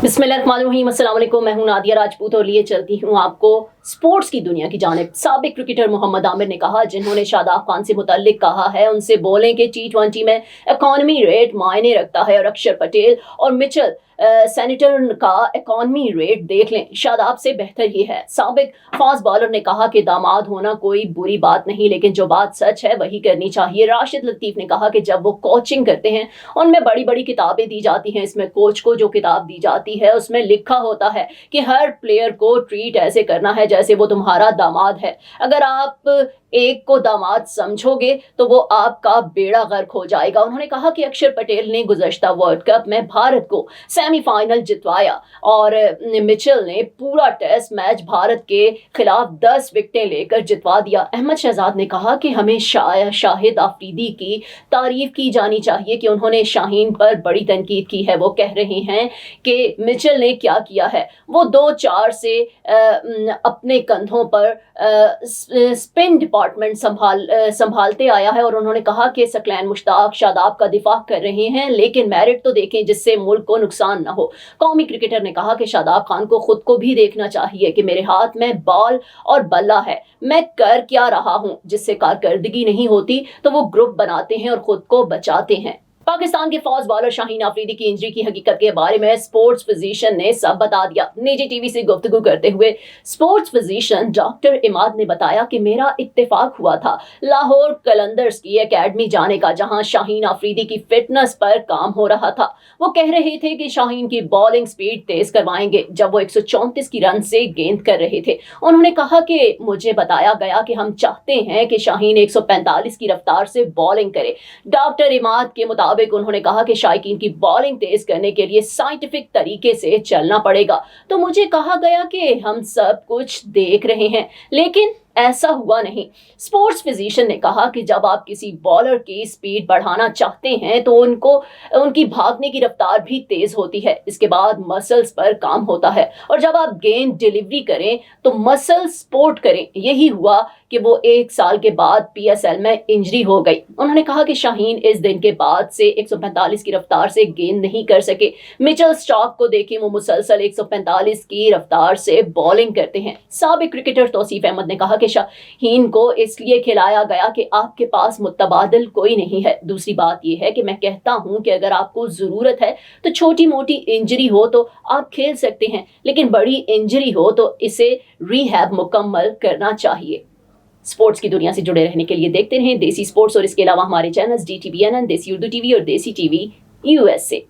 बिस्मिल्लाहिर्रहमानिर्रहीम, अस्सलाम वालेकुम। मैं हूं नादिया राजपूत और लिए चलती हूं आपको स्पोर्ट्स की दुनिया की जानिब। साबिक क्रिकेटर मोहम्मद आमिर ने कहा, जिन्होंने शादाब खान से मुतल्लिक कहा है उनसे बोलें कि T20 में इकॉनमी रेट मायने रखता है और अक्षर पटेल और मिचेल सैनिटर का इकॉनमी रेट देख लें, शादाब से बेहतर ही है। साबिक फास्ट बॉलर ने कहा कि दामाद होना कोई बुरी बात नहीं, लेकिन जो बात सच है वही करनी चाहिए। राशिद लतीफ़ ने कहा कि जब वो कोचिंग करते हैं उनमें बड़ी बड़ी किताबें दी जाती हैं, इसमें कोच को जो किताब दी जाती है उसमें लिखा होता है कि हर प्लेयर को ट्रीट ऐसे करना है जैसे वो तुम्हारा दामाद है। अगर आप एक को दामाद समझोगे तो वो आपका बेड़ा गर्क हो जाएगा। उन्होंने कहा कि अक्षर पटेल ने गुज़श्ता वर्ल्ड कप में भारत को सेमीफाइनल जितवाया और मिचेल ने पूरा टेस्ट मैच भारत के खिलाफ 10 विकेटें लेकर जितवा दिया। अहमद शहजाद ने कहा कि हमें शाहिद आफरीदी की तारीफ की जानी चाहिए कि उन्होंने शाहीन पर बड़ी तनकीद की है। वो कह रहे हैं कि मिचेल ने क्या किया है, वो 2-4 से अपने कंधों पर स्पिन डिपार्टमेंट संभालते आया है और उन्होंने कहा कि सकलैन मुश्ताक शादाब का दिफा कर रहे हैं, लेकिन मेरिट तो देखें जिससे मुल्क को नुकसान न हो। कौमी क्रिकेटर ने कहा कि शादाब खान को खुद को भी देखना चाहिए कि मेरे हाथ में बॉल और बल्ला है, मैं कर क्या रहा हूं। जिससे कारकर्दगी नहीं होती तो वो ग्रुप बनाते हैं और खुद को बचाते हैं। पाकिस्तान के फास्ट बॉलर शाहीन आफरीदी की इंजरी की हकीकत के बारे में स्पोर्ट्स फिजिशियन ने सब बता दिया। निजी टीवी से गुफ्तगू करते हुए स्पोर्ट्स फिजिशियन डॉक्टर इमाद ने बताया कि मेरा इत्तेफाक हुआ था लाहौर कलंदर्स की एकेडमी जाने का, जहां शाहीन आफरीदी की फिटनेस पर काम हो रहा था। वो कह रहे थे कि शाहीन की बॉलिंग स्पीड तेज करवाएंगे जब वो 134 की रन से गेंद कर रहे थे। उन्होंने कहा कि मुझे बताया गया कि हम चाहते हैं कि शाहीन 145 की रफ्तार से बॉलिंग करे। डॉक्टर इमाद के मुताबिक उन्होंने कहा कि शायकीन की बॉलिंग तेज करने के लिए साइंटिफिक तरीके से चलना पड़ेगा। तो मुझे कहा गया कि हम सब कुछ देख रहे हैं, लेकिन ऐसा हुआ नहीं। स्पोर्ट्स फिजिशियन ने कहा कि जब आप किसी बॉलर की स्पीड बढ़ाना चाहते हैं तो उनकी भागने की रफ्तार भी तेज होती है। इसके बाद मसल्स पर काम होता है और जब आप गेंद डिलीवरी करें तो मसल सपोर्ट करें। यही हुआ कि वो 1 साल के बाद PSL में इंजरी हो गई। उन्होंने कहा कि शाहीन इस दिन के बाद से 145 की रफ्तार से गेंद नहीं कर सके। मिचेल स्टार्क को देखें, वो मुसलसल 145 की रफ्तार से बॉलिंग करते हैं। साबिक क्रिकेटर तौसीफ अहमद ने कहा कि शाहीन को इसलिए खिलाया गया कि आपके पास मुतबादिल कोई नहीं है। दूसरी बात यह है कि मैं कहता हूं कि अगर आपको जरूरत है तो छोटी मोटी इंजरी हो तो आप खेल सकते हैं, लेकिन बड़ी इंजरी हो तो इसे रिहैब मुकम्मल करना चाहिए। स्पोर्ट्स की दुनिया से जुड़े रहने के लिए देखते रहें देसी स्पोर्ट्स और इसके अलावा हमारे चैनल्स DTVNN, देसी उर्दू टीवी और देसी टीवी USA।